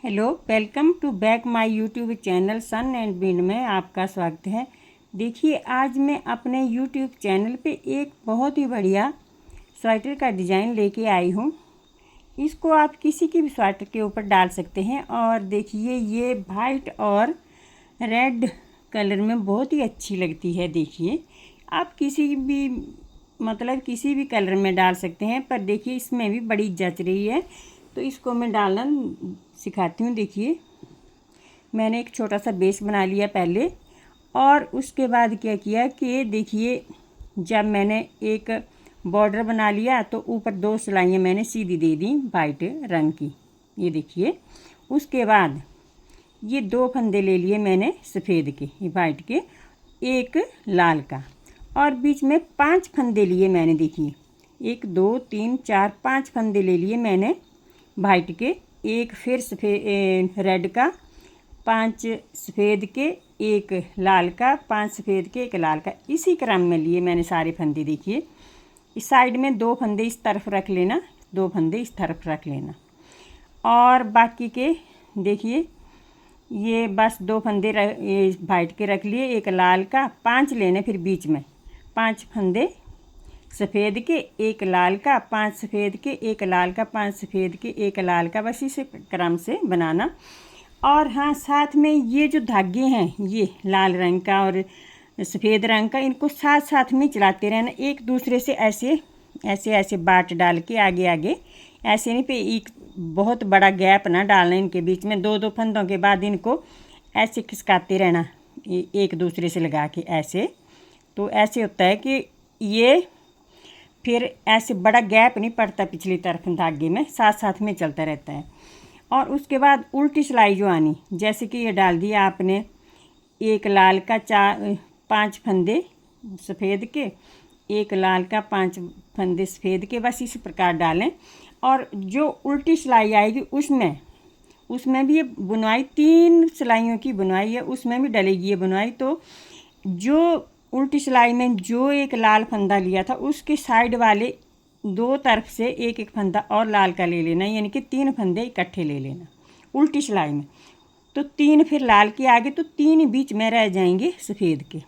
Hello, welcome to back my YouTube channel Sun and Wind में आपका स्वागत है। देखिए, आज मैं अपने यूट्यूब चैनल पे एक बहुत ही बढ़िया स्वेटर का डिज़ाइन लेके आई हूँ। इसको आप किसी की भी स्वेटर के ऊपर डाल सकते हैं। और देखिए, ये वाइट और रेड कलर में बहुत ही अच्छी लगती है। देखिए, आप किसी भी किसी भी कलर में डाल सकते हैं, पर देखिए इसमें भी बड़ी जच रही है। तो इसको मैं डालना सिखाती हूँ। देखिए, मैंने एक छोटा सा बेस बना लिया पहले, और उसके बाद क्या किया कि देखिए, जब मैंने एक बॉर्डर बना लिया तो ऊपर 2 सिलाइयाँ मैंने सीधी दे दी वाइट रंग की। ये देखिए, उसके बाद ये 2 फंदे ले लिए मैंने सफ़ेद के, ये वाइट के, एक लाल का, और बीच में 5 फंदे लिए मैंने। देखिए, 1 2 3 4 5 फंदे ले लिए मैंने वाइट के, एक फिर सफ़ेद रेड का, 5 सफ़ेद के, एक लाल का, 5 सफ़ेद के, एक लाल का, इसी क्रम में लिए मैंने सारे फंदे। देखिए, इस साइड में 2 फंदे इस तरफ रख लेना, 2 फंदे इस तरफ रख लेना, और बाकी के देखिए ये बस 2 फंदे ये वाइट के रख लिए, एक लाल का, 5 लेने फिर बीच में 5 फंदे सफ़ेद के, एक लाल का, 5 सफ़ेद के, एक लाल का, 5 सफ़ेद के, एक लाल का, बस इसे क्रम से बनाना। और हाँ, साथ में ये जो धागे हैं, ये लाल रंग का और सफ़ेद रंग का, इनको साथ साथ में चलाते रहना, एक दूसरे से ऐसे ऐसे ऐसे बाट डाल के आगे आगे, ऐसे नहीं पे एक बहुत बड़ा गैप ना डालना इनके बीच में। 2 फंदों के बाद इनको ऐसे खिसकाते रहना एक दूसरे से लगा के ऐसे। तो ऐसे होता है कि ये फिर ऐसे बड़ा गैप नहीं पड़ता पिछली तरफ, धागे में साथ साथ में चलता रहता है। और उसके बाद उल्टी सिलाई जो आनी, जैसे कि ये डाल दिया आपने एक लाल का 5 फंदे सफ़ेद के, एक लाल का 5 फंदे सफ़ेद के, बस इसी प्रकार डालें। और जो उल्टी सिलाई आएगी उसमें भी ये बुनाई 3 सिलाइयों की बुनाई है, उसमें भी डलेगी ये बुनाई। तो जो उल्टी सिलाई में जो एक लाल फंदा लिया था, उसके साइड वाले 2 तरफ से एक एक फंदा और लाल का ले लेना, यानी कि 3 फंदे इकट्ठे ले लेना उल्टी सिलाई में। तो 3 फिर लाल के आगे, तो 3 बीच में रह जाएंगे सफ़ेद के,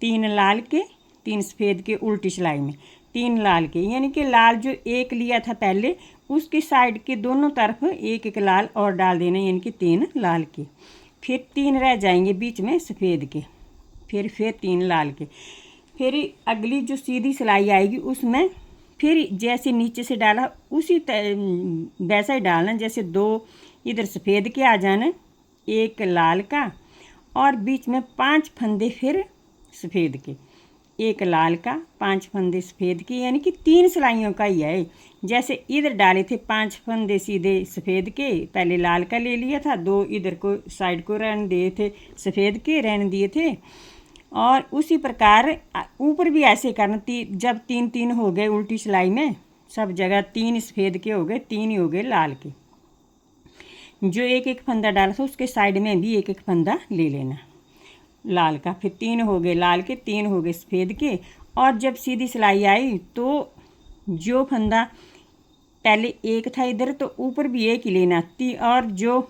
3 लाल के, 3 सफ़ेद के उल्टी सिलाई में, 3 लाल के, यानी कि लाल जो एक लिया था पहले, उसके साइड के दोनों तरफ एक एक लाल और डाल देना, यानी कि 3 लाल के, फिर 3 रह जाएंगे बीच में सफ़ेद के, फिर 3 लाल के। फिर अगली जो सीधी सिलाई आएगी उसमें फिर जैसे नीचे से डाला उसी वैसा ही डालना, जैसे 2 इधर सफ़ेद के आ जाना, एक लाल का, और बीच में 5 फंदे फिर सफ़ेद के, एक लाल का, 5 फंदे सफ़ेद के, यानी कि 3 सिलाइयों का ही है। जैसे इधर डाले थे 5 फंदे सीधे सफ़ेद के, पहले लाल का ले लिया था, 2 इधर को साइड को रहने दिए थे, सफ़ेद के रहने दिए थे। और उसी प्रकार ऊपर भी ऐसे करना। जब 3 3 हो गए उल्टी सिलाई में, सब जगह 3 सफ़ेद के हो गए, 3 ही हो गए लाल के। जो एक एक फंदा डाला था उसके साइड में भी एक एक फंदा ले लेना लाल का, फिर 3 हो गए लाल के, 3 हो गए सफ़ेद के। और जब सीधी सिलाई आई तो जो फंदा पहले एक था इधर, तो ऊपर भी एक ही लेना, और जो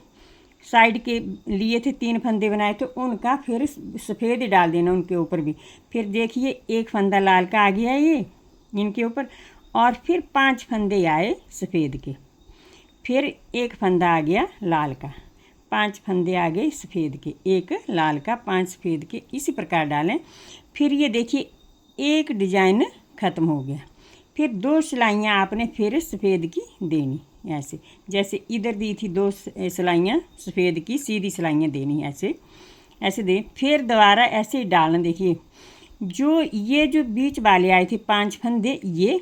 साइड के लिए थे 3 फंदे बनाए थे, उनका फिर सफ़ेद ही डाल देना उनके ऊपर भी। फिर देखिए, एक फंदा लाल का आ गया ये इनके ऊपर, और फिर 5 फंदे आए सफ़ेद के, फिर एक फंदा आ गया लाल का, 5 फंदे आ गए सफ़ेद के, एक लाल का, 5 सफ़ेद के, इसी प्रकार डालें। फिर ये देखिए, एक डिजाइन ख़त्म हो गया। फिर 2 सिलाइयाँ आपने फिर सफ़ेद की देनी, ऐसे जैसे इधर दी थी 2 सिलाइयाँ सफ़ेद की, सीधी सिलाइयाँ देनी, ऐसे ऐसे दे। फिर दोबारा ऐसे ही डालना। देखिए, जो बीच वाले आए थे 5 फंदे, ये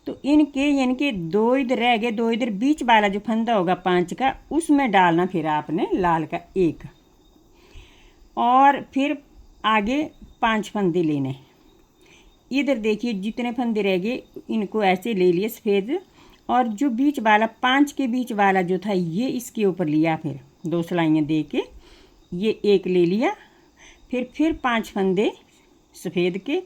तो इनके यानी कि 2 इधर रह गए, 2 इधर, बीच वाला जो फंदा होगा 5 का, उसमें डालना फिर आपने लाल का एक, और फिर आगे 5 फंदे लेने। इधर देखिए, जितने फंदे रह गए इनको ऐसे ले लिए सफ़ेद, और जो बीच वाला 5 के बीच वाला जो था, ये इसके ऊपर लिया, फिर 2 सिलाइयाँ दे के ये एक ले लिया, फिर 5 फंदे सफ़ेद के,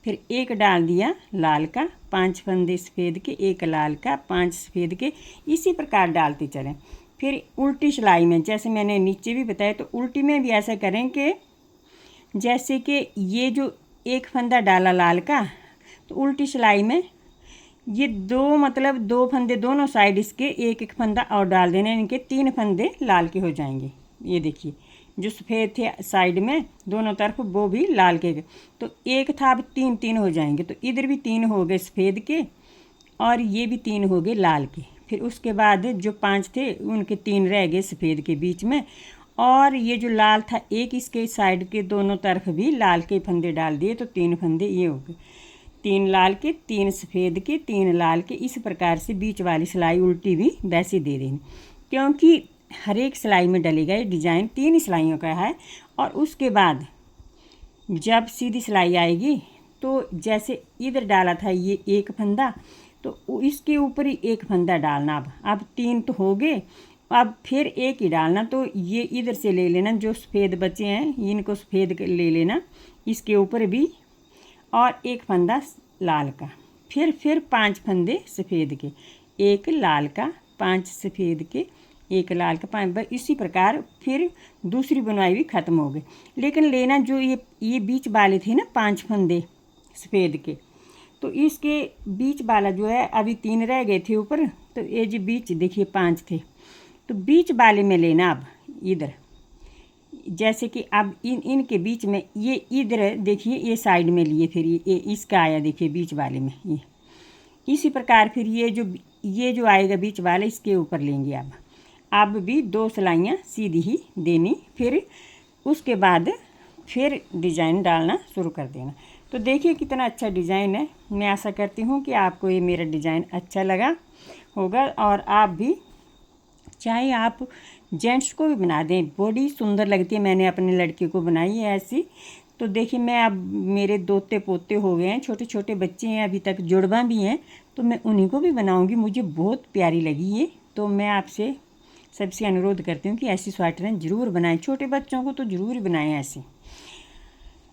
फिर एक डाल दिया लाल का, 5 फंदे सफ़ेद के, एक लाल का, 5 सफ़ेद के, इसी प्रकार डालते चलें। फिर उल्टी सिलाई में जैसे मैंने नीचे भी बताया, तो उल्टी में भी ऐसा करें कि जैसे कि ये जो एक फंदा डाला लाल का, तो उल्टी सिलाई में ये दो फंदे दोनों साइड इसके एक एक फंदा और डाल देने, इनके 3 फंदे लाल के हो जाएंगे। ये देखिए जो सफ़ेद थे साइड में दोनों तरफ वो भी लाल के, तो एक था अब 3 हो जाएंगे। तो इधर भी 3 हो गए सफ़ेद के और ये भी 3 हो गए लाल के। फिर उसके बाद जो 5 थे उनके 3 रह गए सफ़ेद के बीच में, और ये जो लाल था एक इसके साइड के दोनों तरफ भी लाल के फंदे डाल दिए, तो 3 फंदे ये हो गए, 3 लाल के 3 सफ़ेद के 3 लाल के। इस प्रकार से बीच वाली सिलाई उल्टी भी वैसे दे देनी, क्योंकि हर एक सिलाई में डलेगा ये डिज़ाइन 3 सिलाइयों का है। और उसके बाद जब सीधी सिलाई आएगी तो जैसे इधर डाला था ये एक फंदा, तो इसके ऊपर ही एक फंदा डालना। अब 3 तो हो गए, अब फिर एक ही डालना। तो ये इधर से ले लेना, जो सफ़ेद बचे हैं इनको सफ़ेद ले लेना इसके ऊपर भी, और एक फंदा लाल का। फिर 5 फंदे सफ़ेद के, एक लाल का, 5 सफ़ेद के, एक लाल का, 5। इसी प्रकार फिर दूसरी बुनाई भी ख़त्म हो गई। लेकिन लेना जो ये बीच वाले थे ना 5 फंदे सफ़ेद के, तो इसके बीच वाला जो है अभी 3 रह गए थे ऊपर, तो ये जो बीच देखिए 5 थे, तो बीच वाले में लेना। अब इधर जैसे कि अब इनके बीच में ये इधर देखिए ये साइड में लिए, फिर ये इसका आया देखिए बीच वाले में ये। इसी प्रकार फिर ये जो आएगा बीच वाले इसके ऊपर लेंगे। अब भी 2 सिलाइयाँ सीधी ही देनी, फिर उसके बाद फिर डिज़ाइन डालना शुरू कर देना। तो देखिए कितना अच्छा डिज़ाइन है। मैं आशा करती हूँ कि आपको ये मेरा डिज़ाइन अच्छा लगा होगा, और आप भी चाहे आप जेंट्स को भी बना दें, बड़ी सुंदर लगती है। मैंने अपने लड़के को बनाई है ऐसी। तो देखिए मैं अब मेरे दोते पोते हो गए हैं, छोटे छोटे बच्चे हैं, अभी तक जुड़वा भी हैं, तो मैं उन्हीं को भी बनाऊंगी। मुझे बहुत प्यारी लगी ये, तो मैं आपसे सबसे अनुरोध करती हूँ कि ऐसी स्वेटरें ज़रूर बनाएं, छोटे बच्चों को तो ज़रूर बनाएं ऐसी।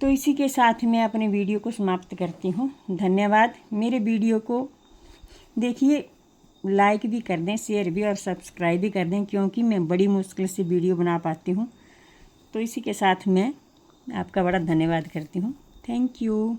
तो इसी के साथ मैं अपने वीडियो को समाप्त करती हूँ। धन्यवाद। मेरे वीडियो को देखिए, लाइक भी कर दें, शेयर भी और सब्सक्राइब भी कर दें, क्योंकि मैं बड़ी मुश्किल से वीडियो बना पाती हूँ। तो इसी के साथ मैं आपका बड़ा धन्यवाद करती हूँ। Thank you.